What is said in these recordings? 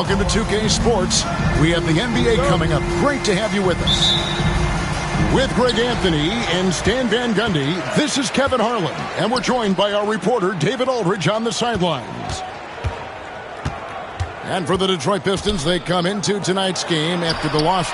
Welcome to 2K Sports. We have the NBA coming up. Great to have you with us. With Greg Anthony and Stan Van Gundy, this is Kevin Harlan, and we're joined by our reporter David Aldridge on the sidelines. And for the Detroit Pistons, they come into tonight's game after the loss.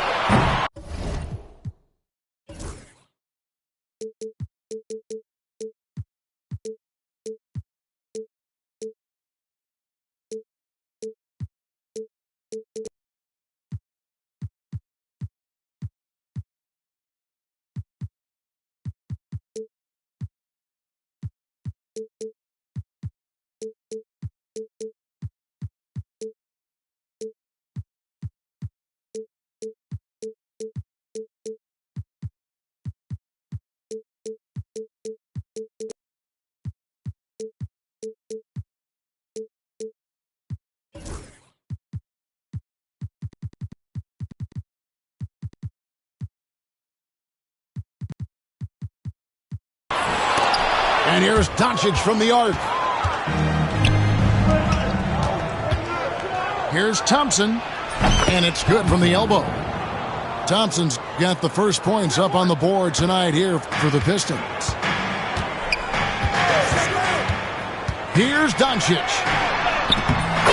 And here's Doncic from the arc. Here's Thompson, and it's good from the elbow. Thompson's got the first points up on the board tonight here for the Pistons. Here's Doncic.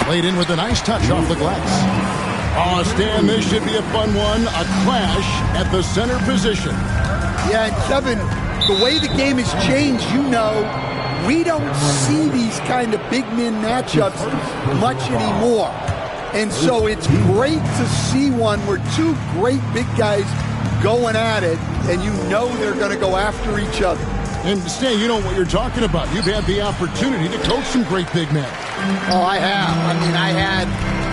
Played in with a nice touch off the glass. Oh, Stan, this should be a fun one. A clash at the center position. Yeah, and Kevin, the way the game has changed, we don't see these kind of big men matchups much anymore. And so it's great to see one where two great big guys going at it, and they're going to go after each other. And Stan, you know what you're talking about. You've had the opportunity to coach some great big men. Oh, I have. I had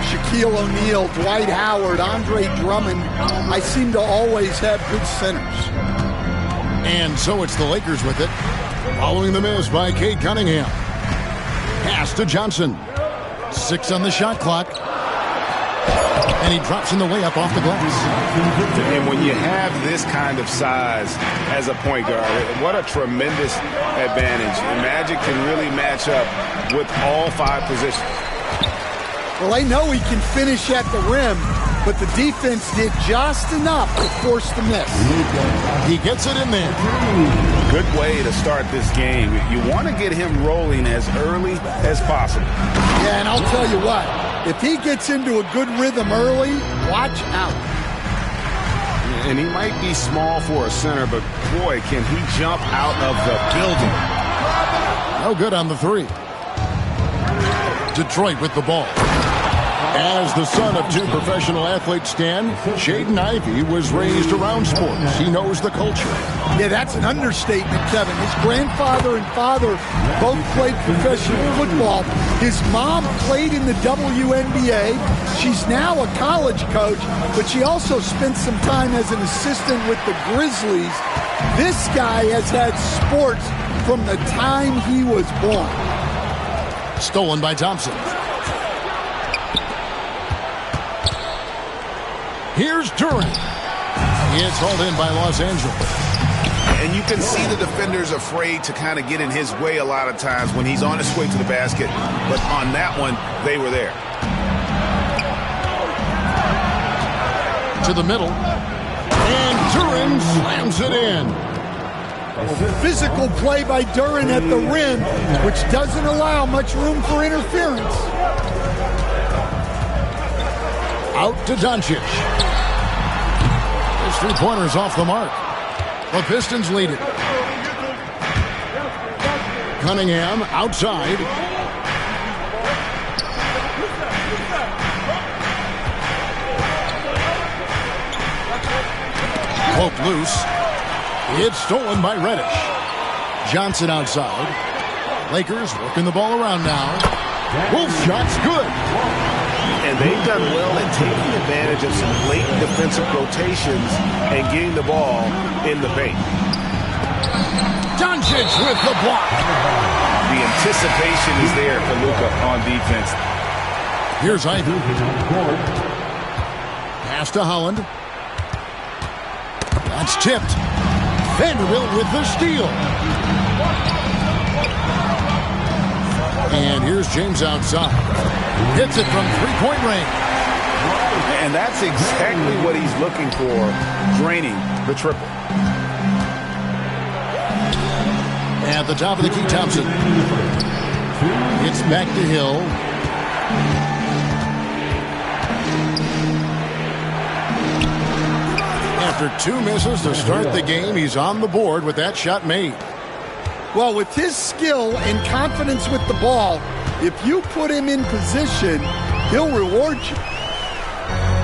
Shaquille O'Neal, Dwight Howard, Andre Drummond. I seem to always have good centers. And so it's the Lakers with it. Following the miss by Cade Cunningham. Pass to Johnson. 6 on the shot clock. And he drops in the layup off the glass. And when you have this kind of size as a point guard, what a tremendous advantage. Magic can really match up with all 5 positions. Well, I know he can finish at the rim, but the defense did just enough to force the miss. He gets it in there. Good way to start this game. You want to get him rolling as early as possible. Yeah, and I'll tell you what. If he gets into a good rhythm early, watch out. And he might be small for a center, but boy, can he jump out of the building. No good on the 3. Detroit with the ball. As the son of 2 professional athletes, Stan, Jaden Ivey was raised around sports. He knows the culture. Yeah, that's an understatement, Kevin. His grandfather and father both played professional football. His mom played in the WNBA. She's now a college coach, but she also spent some time as an assistant with the Grizzlies. This guy has had sports from the time he was born. Stolen by Thompson. Here's Durant. It's hauled in by Los Angeles. And you can see the defenders afraid to kind of get in his way a lot of times when he's on his way to the basket. But on that one, they were there. To the middle. And Durant slams it in. Physical play by Durant at the rim, which doesn't allow much room for interference. Out to Doncic. His 3-pointer's off the mark. The Pistons lead it. Cunningham outside. Poked loose. It's stolen by Reddish. Johnson outside. Lakers working the ball around now. Wolf shot's good. And they've done well at taking advantage of some late defensive rotations and getting the ball in the paint. Doncic with the block. The anticipation is there for Luka on defense. Here's Ivey. Pass to Holland. That's tipped. Vanderbilt with the steal. And here's James outside. Hits it from 3-point range. And that's exactly what he's looking for, draining the triple. At the top of the key, Thompson. It's back to Hill. After 2 misses to start the game, he's on the board with that shot made. Well, with his skill and confidence with the ball, if you put him in position, he'll reward you.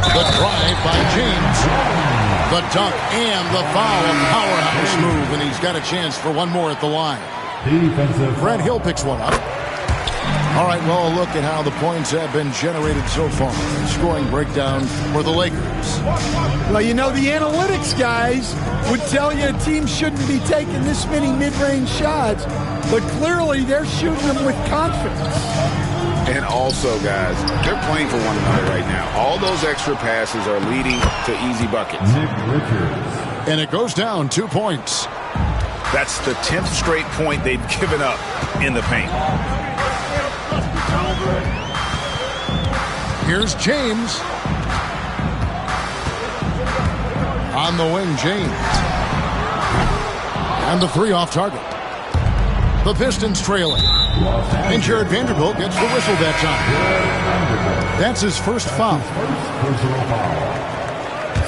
The drive by James. The dunk and the foul. A powerhouse move, and he's got a chance for one more at the line. Brent Hill picks one up. All right, well, a look at how the points have been generated so far. Scoring breakdown for the Lakers. Well, you know, the analytics guys would tell you a team shouldn't be taking this many mid-range shots, but clearly they're shooting them with confidence. And also, guys, they're playing for one another right now. All those extra passes are leading to easy buckets. Nick Richards. And it goes down 2 points. That's the 10th straight point they've given up in the paint. Here's James. On the wing, James. And the 3 off target. The Pistons trailing. And Jared Vanderbilt gets the whistle that time. That's his first foul. Personal foul.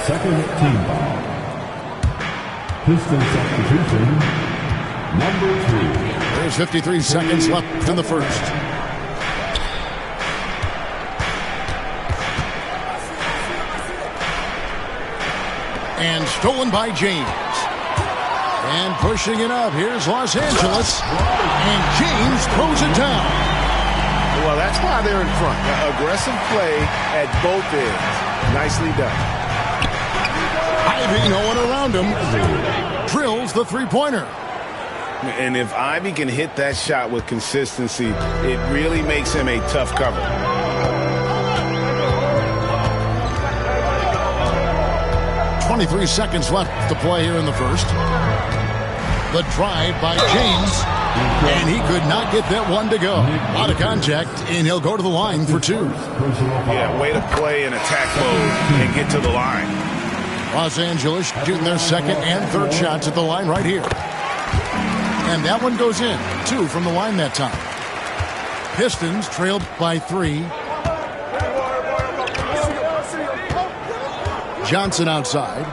Second team foul. Piston substitution, number 3. There's 53 seconds left in the first. And stolen by James. And pushing it up. Here's Los Angeles. And James throws it down. Well, that's why they're in front. Aggressive play at both ends. Nicely done. Ivy, no one around him. Drills the three-pointer. And if Ivy can hit that shot with consistency, it really makes him a tough cover. 23 seconds left to play here in the first. The drive by James, and he could not get that one to go. Out of contact, and he'll go to the line for 2. Yeah, way to play in attack mode and get to the line. Los Angeles shooting their second and third shots at the line right here. And that one goes in. 2 from the line that time. Pistons trailed by 3. Johnson outside.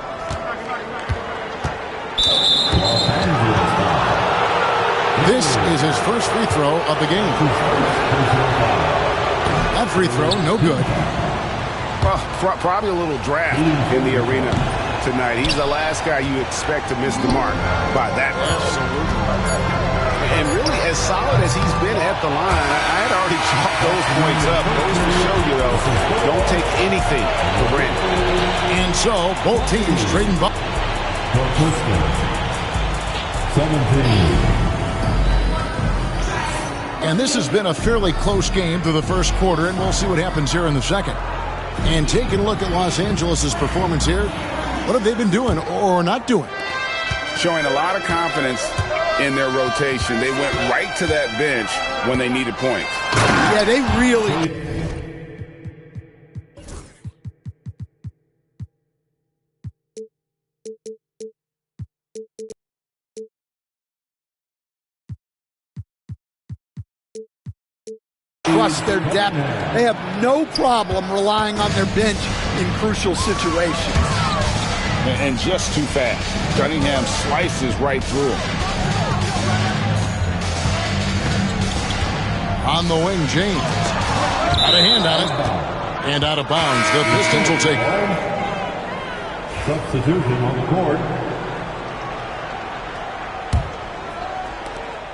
This is his first free throw of the game. That free throw, no good. Probably a little draft in the arena tonight. He's the last guy you expect to miss the mark by that much. And really, as solid as he's been at the line, I had already chalked those points up. Those to show you, though, don't take anything for granted. And so, both teams trading ball. 17. And this has been a fairly close game through the first quarter, and we'll see what happens here in the second. And taking a look at Los Angeles' performance here, what have they been doing or not doing? Showing a lot of confidence in their rotation. They went right to that bench when they needed points. Yeah, they really... Plus their depth. They have no problem relying on their bench in crucial situations. And just too fast. Cunningham slices right through him. On the wing, James. Got a hand on it. And out of bounds. The Pistons will take it. Substitution on the court.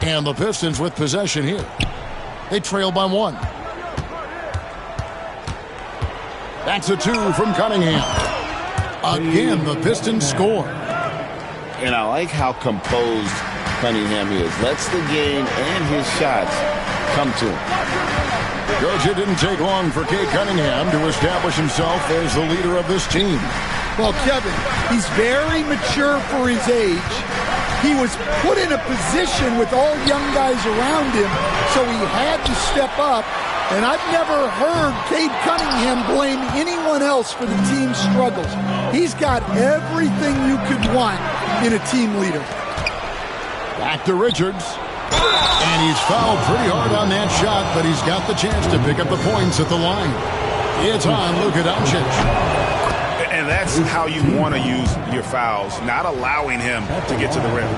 And the Pistons with possession here. They trail by 1. That's a 2 from Cunningham. Again, the Pistons score. And I like how composed Cunningham is. Lets the game and his shots come to him. Coach, it didn't take long for Cade Cunningham to establish himself as the leader of this team. Well, Kevin, he's very mature for his age. He was put in a position with all young guys around him, so he had to step up And I've never heard Cade Cunningham blame anyone else for the team's struggles. He's got everything you could want in a team leader. Back to Richards. And he's fouled pretty hard on that shot, but he's got the chance to pick up the points at the line. It's on Luka Doncic. And that's how you want to use your fouls, not allowing him to get to the rim.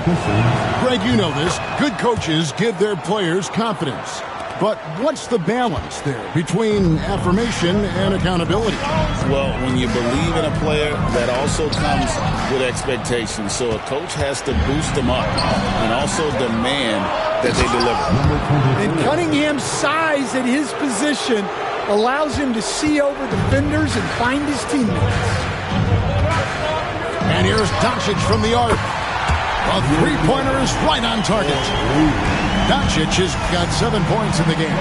Greg, you know this. Good coaches give their players confidence. But what's the balance there between affirmation and accountability? Well, when you believe in a player, that also comes with expectations. So a coach has to boost them up and also demand that they deliver. And Cunningham's size at his position allows him to see over defenders and find his teammates. And here's Doncic from the arc. A three-pointer is right on target. Doncic has got 7 points in the game.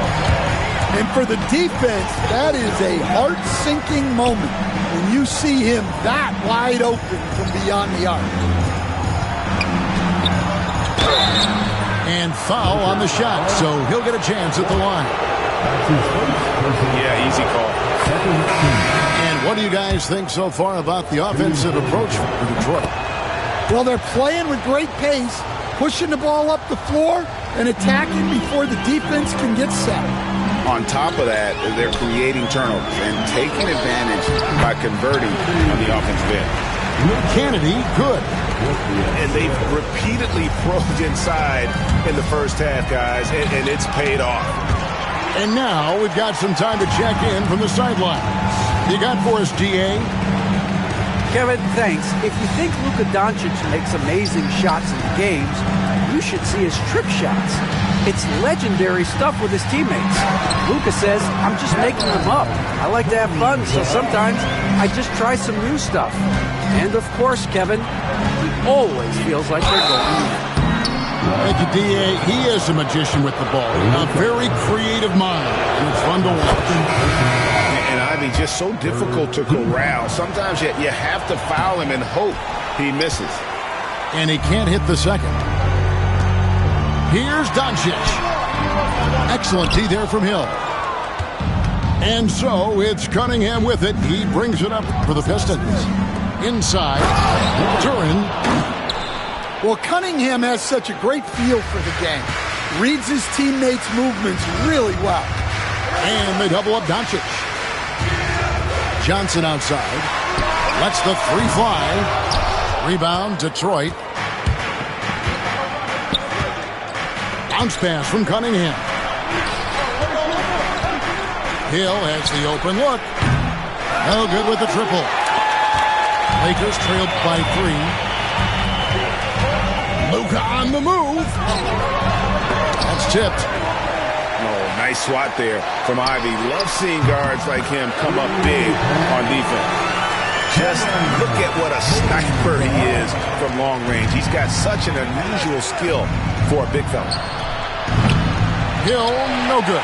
And for the defense, that is a heart-sinking moment when you see him that wide open from beyond the arc. And foul on the shot, so he'll get a chance at the line. Yeah, easy call. And what do you guys think so far about the offensive approach for Detroit? Well, they're playing with great pace, pushing the ball up the floor and attacking before the defense can get set. On top of that, they're creating turnovers and taking advantage by converting on the offensive end. Kennedy, good. And they've repeatedly probed inside in the first half, guys, and it's paid off. And now we've got some time to check in from the sidelines. You got for us, GA? Kevin, thanks. If you think Luka Doncic makes amazing shots in games, you should see his trip shots. It's legendary stuff with his teammates. Luka says, I'm just making them up. I like to have fun, so sometimes I just try some new stuff. And of course, Kevin, he always feels like they're going in. Thank you, D.A. He is a magician with the ball. A very creative mind, and it's fun to watch. And Ivy, just so difficult to corral. Sometimes you have to foul him and hope he misses. And he can't hit the second. Here's Doncic. Excellent D there from Hill. And so it's Cunningham with it. He brings it up for the Pistons. Inside, Turin. Well, Cunningham has such a great feel for the game. Reads his teammates' movements really well. And they double up Doncic. Johnson outside. Lets the three fly. Rebound, Detroit. Bounce pass from Cunningham. Hill has the open look. No good with the triple. Lakers trailed by 3. Luka on the move. That's tipped. Oh, nice swat there from Ivy. Love seeing guards like him come up big on defense. Just look at what a sniper he is from long range. He's got such an unusual skill for a big fella. Hill, no good.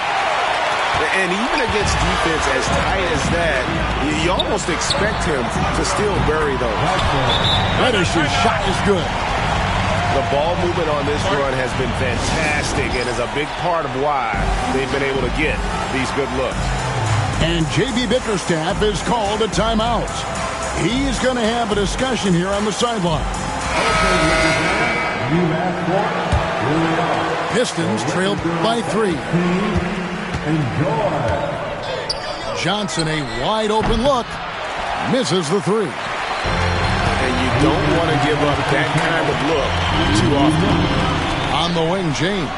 And even against defense as tight as that, you almost expect him to still bury those. Reddish's shot is good. The ball movement on this run has been fantastic and is a big part of why they've been able to get these good looks. And J.B. Bickerstaff is called a timeout. He's going to have a discussion here on the sideline. Pistons trailed by 3. Johnson, a wide open look. Misses the 3. And you don't want to give up that kind of look too often. On the wing, James.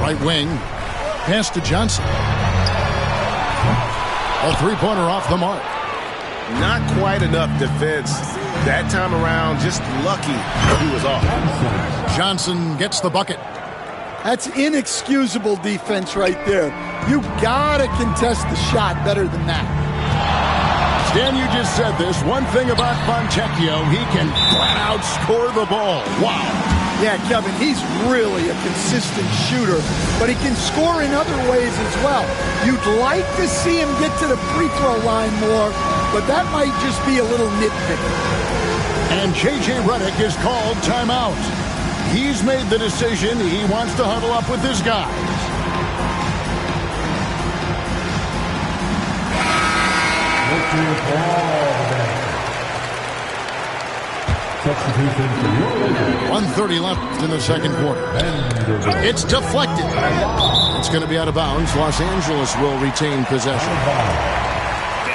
Right wing. Pass to Johnson. A three-pointer off the mark. Not quite enough defense that time around. Just lucky he was off. Johnson gets the bucket. That's inexcusable defense right there. You gotta contest the shot better than that. Dan, you just said this. One thing about Fontecchio, he can flat out score the ball. Wow. Yeah, Kevin, he's really a consistent shooter, but he can score in other ways as well. You'd like to see him get to the free throw line more, but that might just be a little nitpicky. And J.J. Redick is called timeout. He's made the decision he wants to huddle up with his guys. Substitution for your Lakers. 1:30 left in the second quarter. It's deflected. It's going to be out of bounds. Los Angeles will retain possession.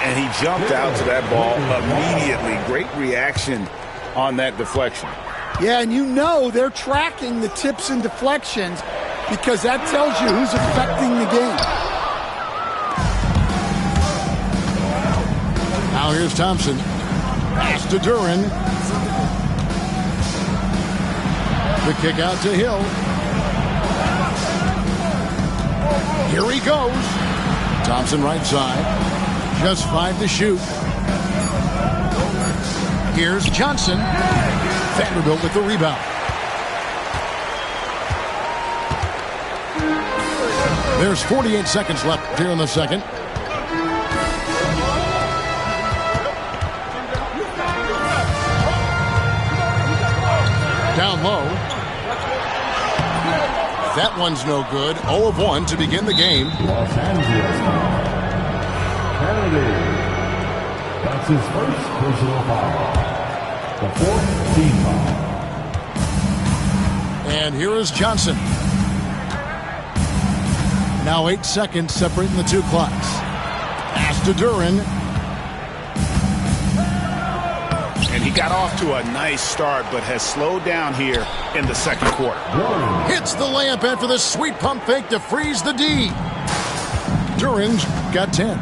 And he jumped out to that ball immediately. Great reaction on that deflection. Yeah, and you know they're tracking the tips and deflections because that tells you who's affecting the game. Now here's Thompson. Pass to Duren. The kick out to Hill. Here he goes. Thompson right side. Just 5 to shoot. Here's Johnson. Vanderbilt with the rebound. There's 48 seconds left here in the second. Down low. That one's no good. 0 of 1 to begin the game. Los Angeles. Kennedy. That's his first personal foul. The 4th team foul. And here is Johnson. Now 8 seconds separating the two clocks. Pass to Duren. And he got off to a nice start, but has slowed down here in the second quarter. Hits the layup after the sweet pump fake to freeze the D. Duren's got 10.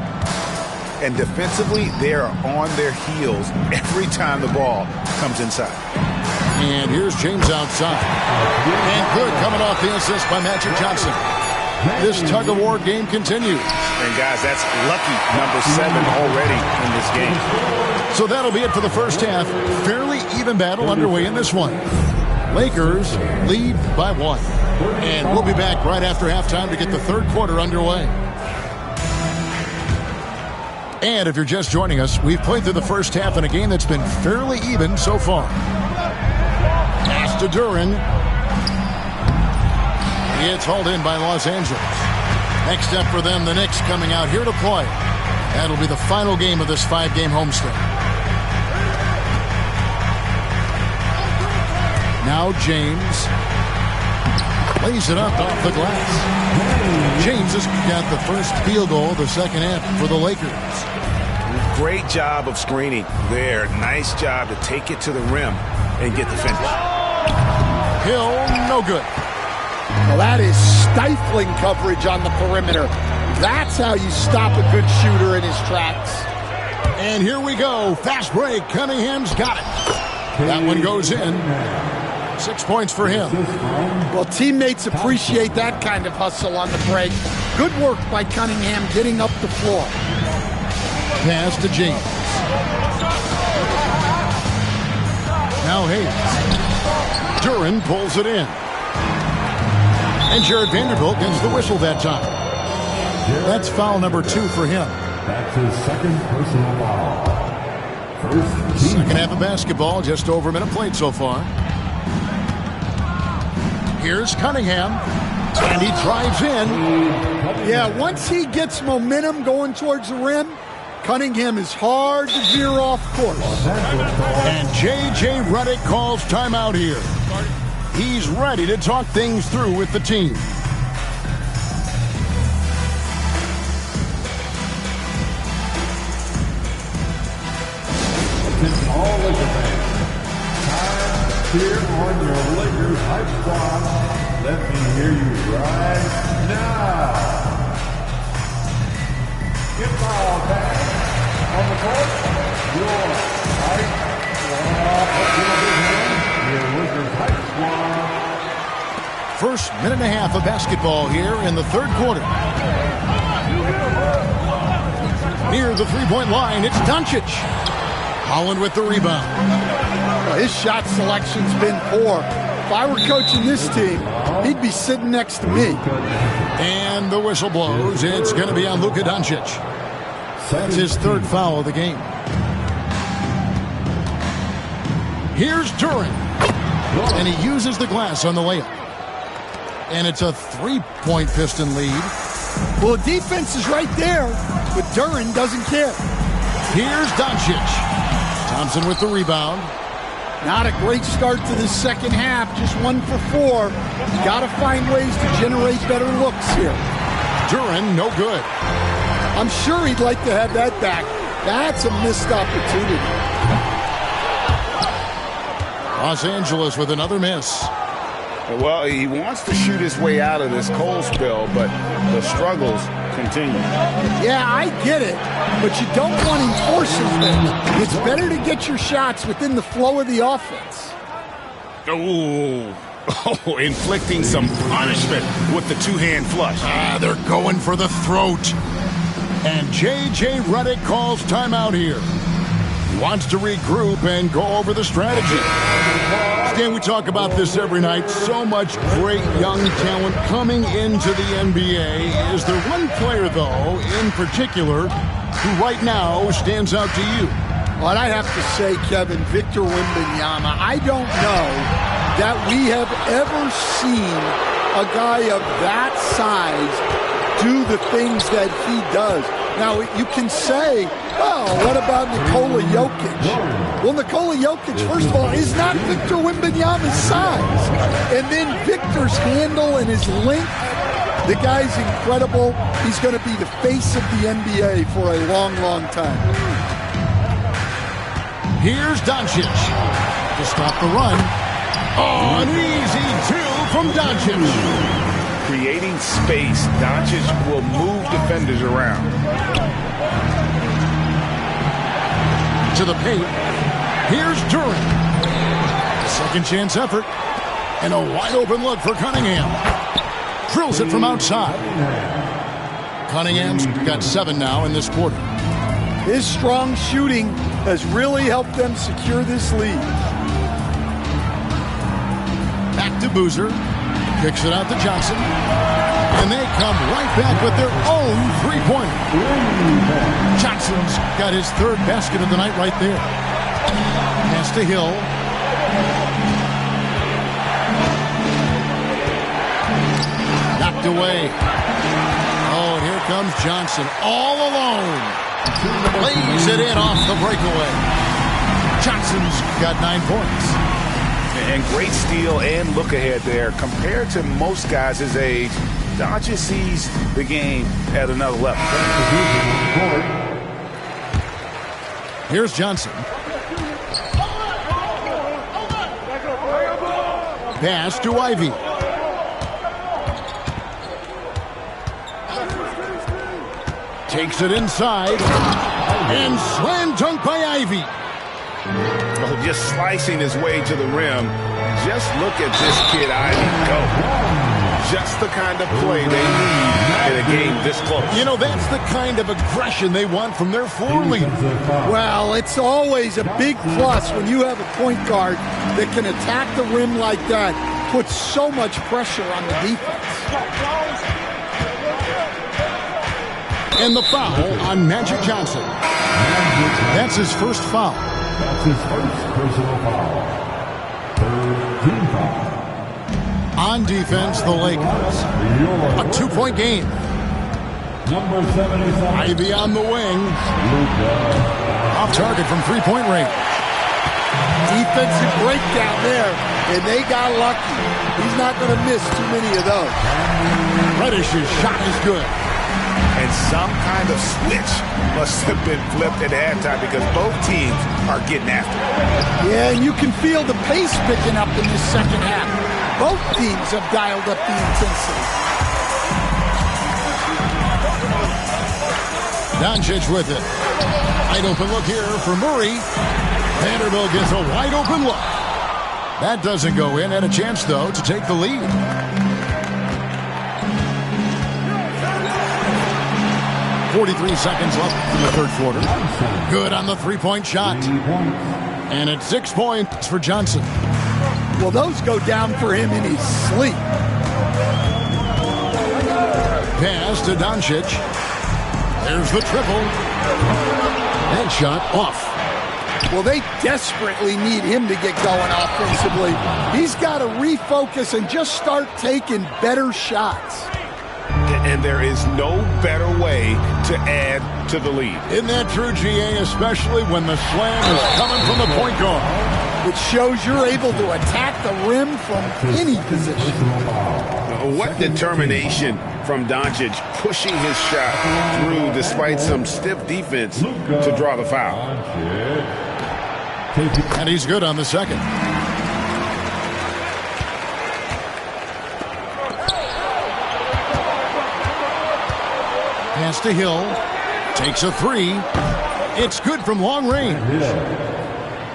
And defensively, they are on their heels every time the ball comes inside. And here's James outside. And good coming off the assist by Magic Johnson. This tug-of-war game continues. And guys, that's lucky number 7 already in this game. So that'll be it for the first half. Fairly even battle underway in this one. Lakers lead by 1. And we'll be back right after halftime to get the third quarter underway. And if you're just joining us, we've played through the first half in a game that's been fairly even so far. Pass to Duren. It's hauled in by Los Angeles. Next up for them, the Knicks coming out here to play. That'll be the final game of this 5-game homestand. Now James lays it up off the glass. James has got the first field goal of the second half for the Lakers. Great job of screening there. Nice job to take it to the rim and get the finish. Hill, no good. Well, that is stifling coverage on the perimeter. That's how you stop a good shooter in his tracks. And here we go. Fast break. Cunningham's got it. That one goes in. 6 points for him. Well, teammates appreciate that kind of hustle on the break. Good work by Cunningham getting up the floor. Pass to James. Now Hayes. Duren pulls it in. And Jared Vanderbilt gets the whistle that time. That's foul number 2 for him. That's his second personal foul. First team. Second half of basketball, just over a minute played so far. Here's Cunningham. And he drives in. Yeah, once he gets momentum going towards the rim, Cunningham is hard to veer off course. And J.J. Redick calls timeout here. He's ready to talk things through with the team. Attention all Laker fans. Time here on your Lakers hype squad. Let me hear you right now. Get the ball back on the court. Your hype squad. Your Lakers hype squad. First minute and a half of basketball here in the third quarter. Near the three-point line, it's Doncic. Holland with the rebound. Well, his shot selection's been poor. If I were coaching this team, he'd be sitting next to me. And the whistle blows. It's going to be on Luka Doncic. That's his third foul of the game. Here's Duren. And he uses the glass on the layup. And it's a 3-point Piston lead. Well, the defense is right there, but Duren doesn't care. Here's Doncic. Thompson with the rebound. Not a great start to the second half, just 1 for 4. Got to find ways to generate better looks here. Duren, no good. I'm sure he'd like to have that back. That's a missed opportunity. Los Angeles with another miss. Well, he wants to shoot his way out of this cold spell, but the struggles continue. Yeah, I get it, but you don't want him forcing things. It's better to get your shots within the flow of the offense. Oh, inflicting some punishment with the two-hand flush. They're going for the throat. And J.J. Redick calls timeout here. He wants to regroup and go over the strategy. Stan, we talk about this every night. So much great young talent coming into the NBA. Is there one player, though, in particular, who right now stands out to you? Well, I have to say, Kevin, Victor Wembanyama. I don't know that we have ever seen a guy of that size do the things that he does. Now, you can say, oh, what about Nikola Jokic? Well, Nikola Jokic, first of all, is not Victor Wembanyama's size. And then Victor's handle and his length, the guy's incredible. He's going to be the face of the NBA for a long, long time. Here's Doncic to stop the run. Oh, an easy 2 from Doncic. Creating space, Doncic will move defenders around. To the paint. Here's Duren. Second chance effort. And a wide open look for Cunningham. Drills it from outside. Cunningham's got 7 now in this quarter. His strong shooting has really helped them secure this lead. Back to Boozer. Kicks it out to Johnson. And they come right back with their own three-pointer. Johnson's got his 3rd basket of the night right there. Pass to Hill. Knocked away. Oh, and here comes Johnson all alone. Lays it in off the breakaway. Johnson's got 9 points. And great steal and look ahead there. Compared to most guys his age, Doncic sees the game at another level. Here's Johnson. Pass to Ivy. Takes it inside. And slam dunk by Ivy. Oh, just slicing his way to the rim. Just look at this kid, Ivy, go. Just the kind of play they need in a game this close. You know, that's the kind of aggression they want from their floor leader. Well, it's always a big plus when you have a point guard that can attack the rim like that. Puts so much pressure on the defense. And the foul on Magic Johnson. That's his first foul. That's his first personal foul. 3rd team foul. On defense, the Lakers. A 2-point game. Number 77. Ivy on the wing. Off target from 3-point range. Defensive breakdown there, and they got lucky. He's not going to miss too many of those. Reddish's shot is good. And some kind of switch must have been flipped at halftime because both teams are getting after it. Yeah, and you can feel the pace picking up in this second half. Both teams have dialed up the intensity. Doncic with it. Wide open look here for Murray. Vanderbilt gets a wide open look. That doesn't go in. Had a chance, though, to take the lead. .43 seconds left in the 3rd quarter. Good on the 3-point shot. And it's 6 points for Johnson. Well, those go down for him in his sleep. Pass to Doncic. There's the triple. That shot off. Well, they desperately need him to get going offensively. He's got to refocus and just start taking better shots. And there is no better way to add to the lead. Isn't that true, GA, especially when the slam is coming from the point guard? Which shows you're able to attack the rim from any position. What determination from Doncic, pushing his shot through despite some stiff defense to draw the foul. And he's good on the second. Pass to Hill. Takes a three. It's good from long range.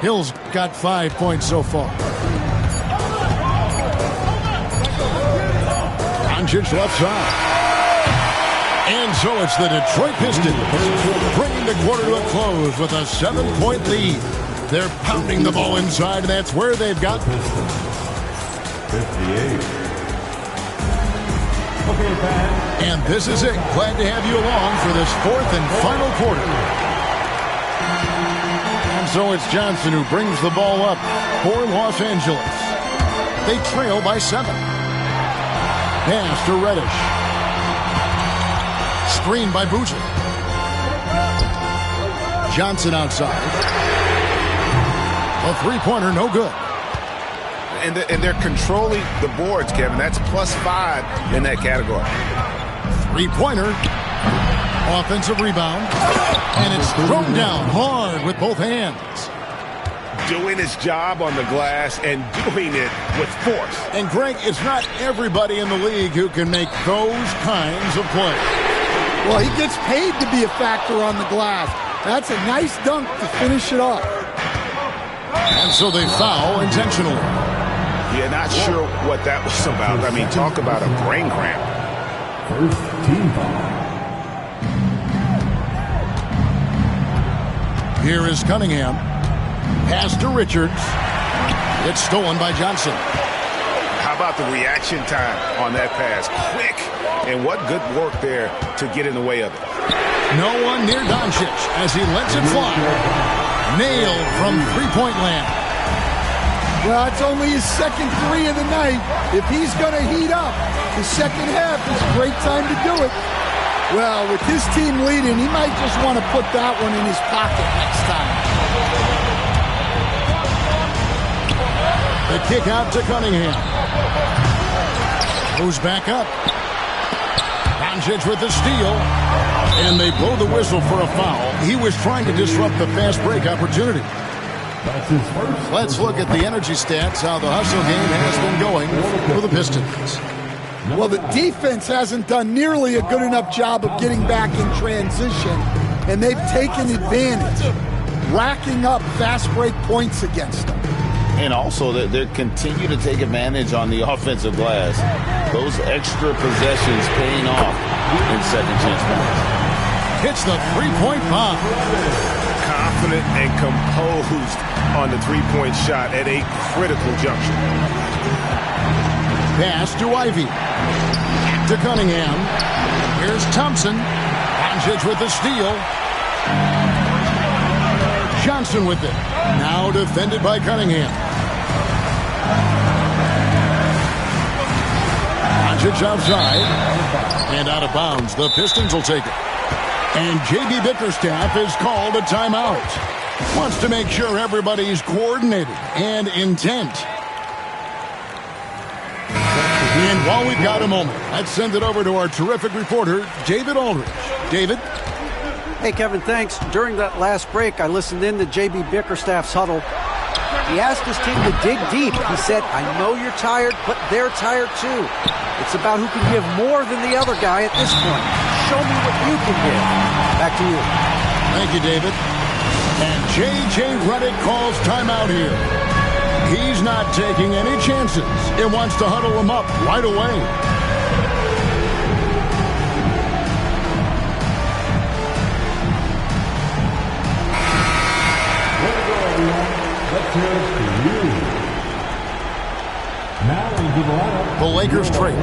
Hill's got 5 points so far. Doncic left side. And so it's the Detroit Pistons bringing the quarter to a close with a 7-point lead. They're pounding the ball inside, and that's where they've got 58. Okay, fans. And this is it. Glad to have you along for this fourth and final quarter. And so it's Johnson who brings the ball up for Los Angeles. They trail by 7. Pass to Reddish. Screen by Boozer. Johnson outside. A three-pointer, no good. And they're controlling the boards, Kevin. That's +5 in that category. Three-pointer. Offensive rebound. And it's thrown down hard with both hands. Doing his job on the glass and doing it with force. And Greg, it's not everybody in the league who can make those kinds of plays. Well, he gets paid to be a factor on the glass. That's a nice dunk to finish it off. And so they foul intentionally. Yeah, not sure what that was about. I mean, talk about a brain cramp. First team foul. Here is Cunningham. Pass to Richards. It's stolen by Johnson. How about the reaction time on that pass? Quick. And what good work there to get in the way of it. No one near Doncic as he lets it fly. Nailed from three-point land. Well, it's only his second three of the night. If he's going to heat up, the second half is a great time to do it. Well, with his team leading, he might just want to put that one in his pocket next time. The kick out to Cunningham. Moves back up. Doncic with the steal. And they blow the whistle for a foul. He was trying to disrupt the fast break opportunity. That's his first. Let's look at the energy stats, how the hustle game has been going for the Pistons. Well, the defense hasn't done nearly a good enough job of getting back in transition, and they've taken advantage, racking up fast break points against them. And also, they continue to take advantage on the offensive glass. Those extra possessions paying off in second chance points. Hits the three-point bomb. Confident and composed on the three-point shot at a critical juncture. Pass to Ivy. Back to Cunningham. Here's Thompson. Doncic with the steal. Johnson with it. Now defended by Cunningham. Doncic outside. And out of bounds. The Pistons will take it. And J.B. Bickerstaff is called a timeout. Wants to make sure everybody's coordinated and intent. And while we've got a moment, let's send it over to our terrific reporter, David Aldridge. David? Hey, Kevin, thanks. During that last break, I listened in to J.B. Bickerstaff's huddle. He asked his team to dig deep. He said, I know you're tired, but they're tired too. It's about who can give more than the other guy at this point. Show me what you can give. Back to you. Thank you, David. And J.J. Redick calls timeout here. He's not taking any chances. It wants to huddle him up right away. Let's hear it for you. Now into the lineup. The Lakers trade.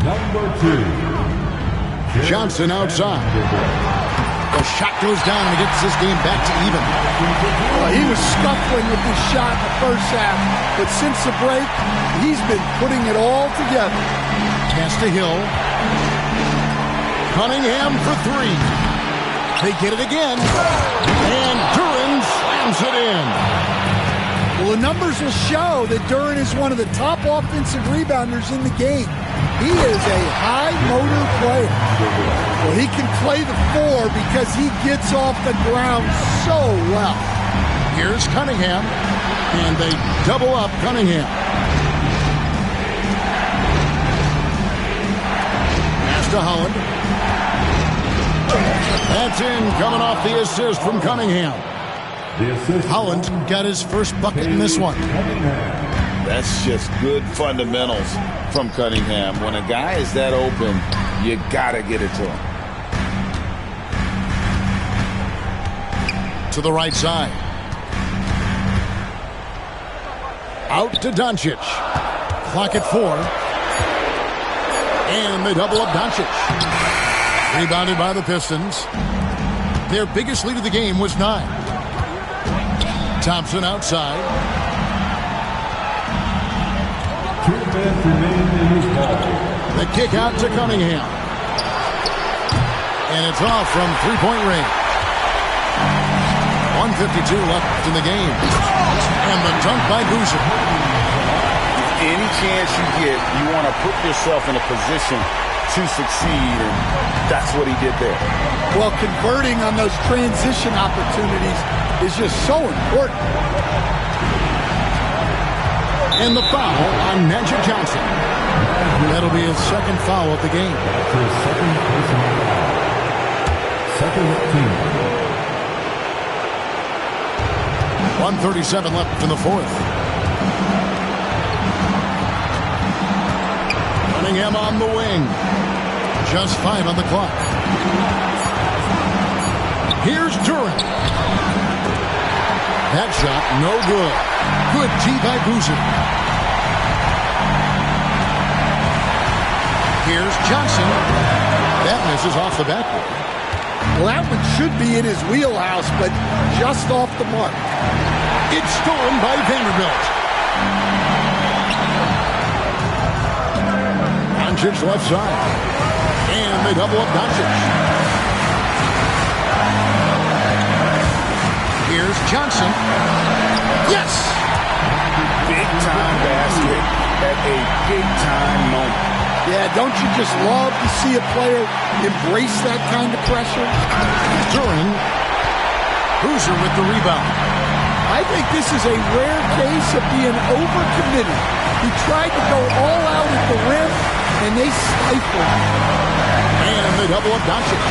Number 2. Johnson outside. The shot goes down and he gets this game back to even. Well, he was scuffling with his shot in the first half, but since the break, he's been putting it all together. Pass to Hill. Cunningham for three. They get it again. And Duren slams it in. Well, the numbers will show that Duren is one of the top offensive rebounders in the game. He is a high-motor player. Well, he can play the four because he gets off the ground so well. Here's Cunningham, and they double up Cunningham. Pass to Holland. That's in, coming off the assist from Cunningham. Holland got his first bucket in this one. That's just good fundamentals from Cunningham. When a guy is that open, you gotta get it to him. To the right side. Out to Doncic. Clock at 4. And they double up Doncic. Rebounded by the Pistons. Their biggest lead of the game was 9. Thompson outside. 2 minutes remain in this ball. The kick out to Cunningham. And it's off from three-point range. 1:52 left in the game. And the dunk by Boozer. Any chance you get, you want to put yourself in a position to succeed, and that's what he did there. Well, converting on those transition opportunities is just so important. And the foul on Magic Johnson. That'll be his second foul of the game. That's his second personal foul. Second team. 1:37 left in the fourth. Cunningham on the wing. Just 5 on the clock. Here's Duren. That shot, no good. Good D by Boozer. Here's Johnson. That misses off the backboard. Well, that one should be in his wheelhouse, but just off the mark. It's stolen by Vanderbilt. Doncic left side. And they double up Doncic. Here's Johnson. Yes! Big-time basket at a big-time moment. Yeah, don't you just love to see a player embrace that kind of pressure? Duren. Boozer with the rebound. I think this is a rare case of being overcommitted. He tried to go all out at the rim, and they stifled him. And they double up Doncic.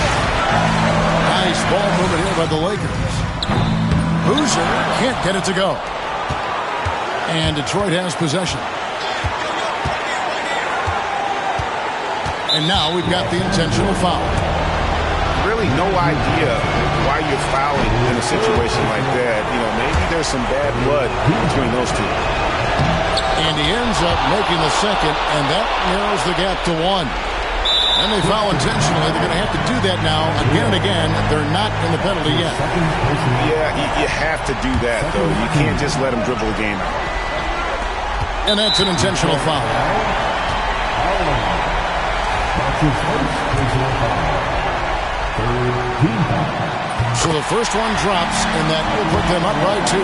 Nice ball movement here by the Lakers. Boozer can't get it to go. And Detroit has possession. And now we've got the intentional foul. Really no idea why you're fouling in a situation like that. You know, maybe there's some bad blood between those two. And he ends up making the second, and that narrows the gap to 1. And they foul intentionally. They're going to have to do that now again and again. They're not in the penalty yet. Yeah, you have to do that, though. You can't just let them dribble the game out. And that's an intentional foul. So the first one drops, and that will put them up by 2.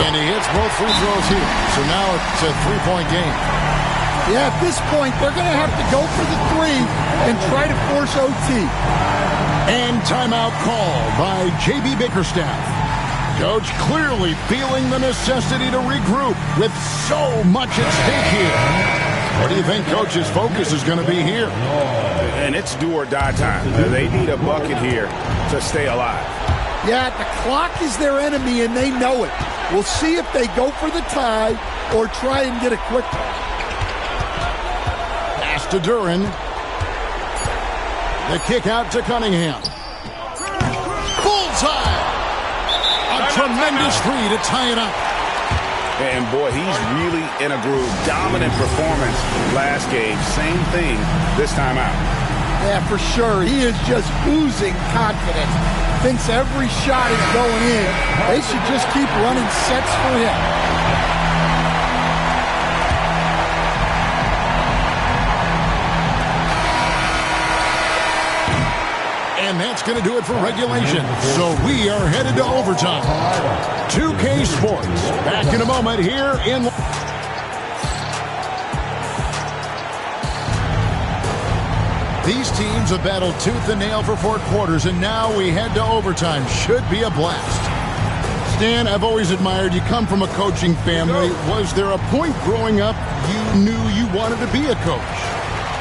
And he hits both free throws here. So now it's a 3-point game. Yeah, at this point, they're going to have to go for the 3 and try to force OT. And timeout call by J.B. Bickerstaff. Coach clearly feeling the necessity to regroup with so much at stake here. What do you think Coach's focus is going to be here? And it's do or die time. They need a bucket here to stay alive. Yeah, the clock is their enemy, and they know it. We'll see if they go for the tie or try and get a quick one. Pass to Duren. The kick out to Cunningham. Bullseye! A tremendous 3 to tie it up. And boy, he's really in a groove. Dominant performance last game. Same thing this time out. Yeah, for sure. He is just oozing confidence. Thinks every shot is going in. They should just keep running sets for him. And that's going to do it for regulation. So we are headed to overtime. 2K Sports. Back in a moment here in... These teams have battled tooth and nail for 4 quarters, and now we head to overtime. Should be a blast. Stan, I've always admired you. Come from a coaching family. Was there a point growing up you knew you wanted to be a coach?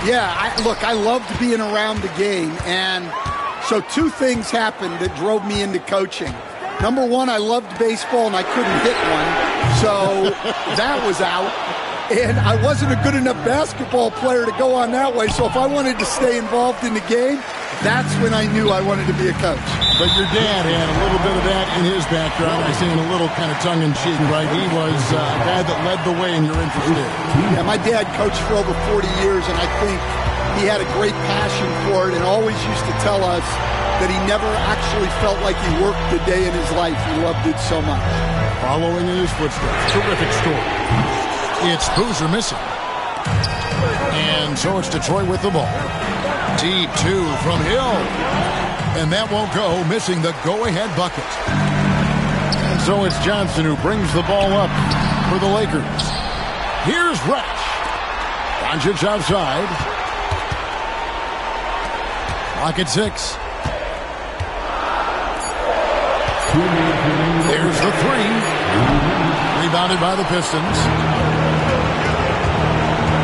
Yeah, I loved being around the game, and so 2 things happened that drove me into coaching. Number 1, I loved baseball, and I couldn't hit one, so that was out. And I wasn't a good enough basketball player to go on that way, so if I wanted to stay involved in the game, that's when I knew I wanted to be a coach. But your dad had a little bit of that in his background. I say in a little kind of tongue-in-cheek, right? He was a guy that led the way, and you're interested. Yeah, my dad coached for over 40 years, and I think he had a great passion for it and always used to tell us that he never actually felt like he worked a day in his life. He loved it so much. Following in his footsteps. Terrific story. It's Boozer missing. And so it's Detroit with the ball. Deep 2 from Hill. And that won't go, missing the go-ahead bucket. And so it's Johnson who brings the ball up for the Lakers. Here's Resch. Doncic outside. Clock at 6. There's the 3. Rebounded by the Pistons.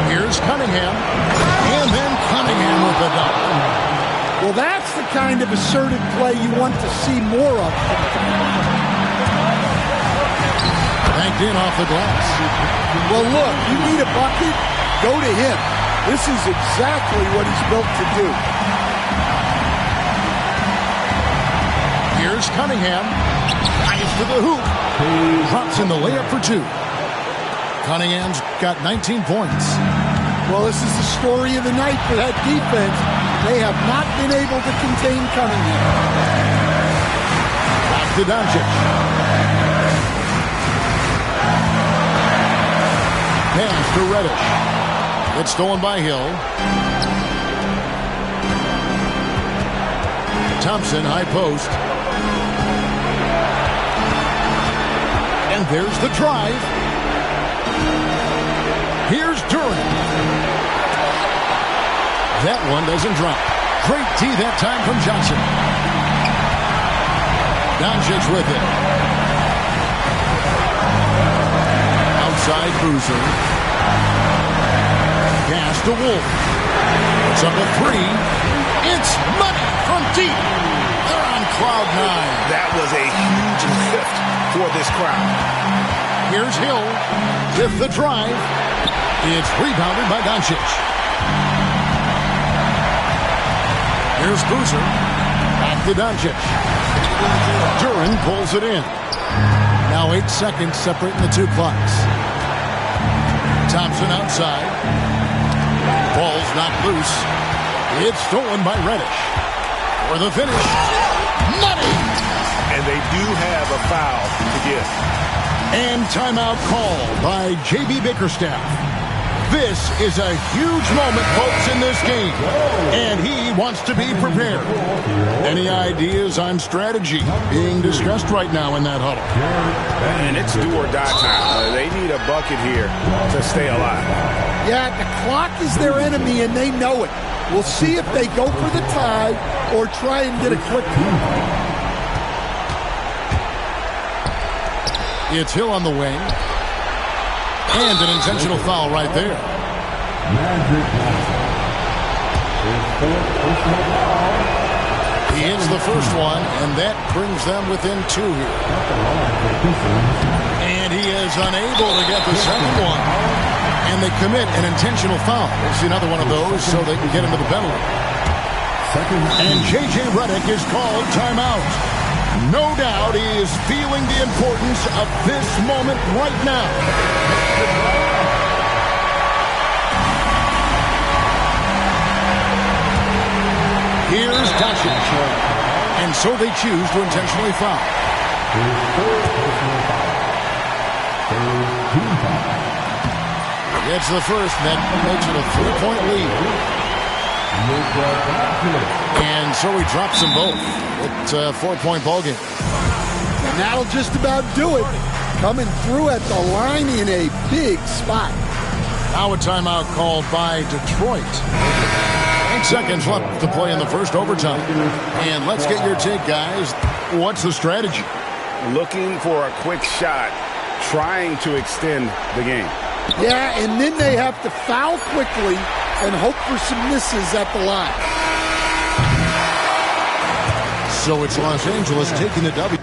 Here's Cunningham. And then Cunningham with the dunk. Well, that's the kind of assertive play you want to see more of. Banked in off the glass. Well, look, you need a bucket, go to him. This is exactly what he's built to do. Here's Cunningham. Drives to the hoop. Drops in the layup for 2. Cunningham's got 19 points. Well, this is the story of the night for that defense. They have not been able to contain Cunningham. Back to Doncic. Pass to Reddish. It's stolen by Hill. Thompson, high post. And there's the drive. Here's Durant. That one doesn't drop. Great D that time from Johnson. Doncic with it. Outside Boozer. Pass to Wolf. It's up a 3. It's money from deep. They're on cloud 9. That was a huge lift for this crowd. Here's Hill with the drive. It's rebounded by Doncic. Here's Boozer. Back to Doncic. Durant pulls it in. Now 8 seconds separating the 2 clocks. Thompson outside. Ball's knocked loose. It's stolen by Reddish. For the finish. Money! And they do have a foul to give. And timeout called by J.B. Bickerstaff. This is a huge moment, folks, in this game. And he wants to be prepared. Any ideas on strategy being discussed right now in that huddle? And it's do or die time. They need a bucket here to stay alive. Yeah, the clock is their enemy, and they know it. We'll see if they go for the tie or try and get a quick one. It's Hill on the wing. And an intentional foul right there. He hits the first one, and that brings them within 2 here. And he is unable to get the second one. And they commit an intentional foul. We'll see another one of those so they can get into the penalty. And J.J. Redick is called timeout. No doubt he is feeling the importance of this moment right now. Here's Doncic. And so they choose to intentionally foul. Gets the first, that makes it a 3-point lead. And so he drops them both. It's a 4-point ballgame. And that'll just about do it. Coming through at the line in a big spot. Now a timeout called by Detroit. 8 seconds left to play in the first overtime. And let's get your take, guys. What's the strategy? Looking for a quick shot, trying to extend the game. Yeah, and then they have to foul quickly and hope for some misses at the line. So it's Los Angeles taking the W.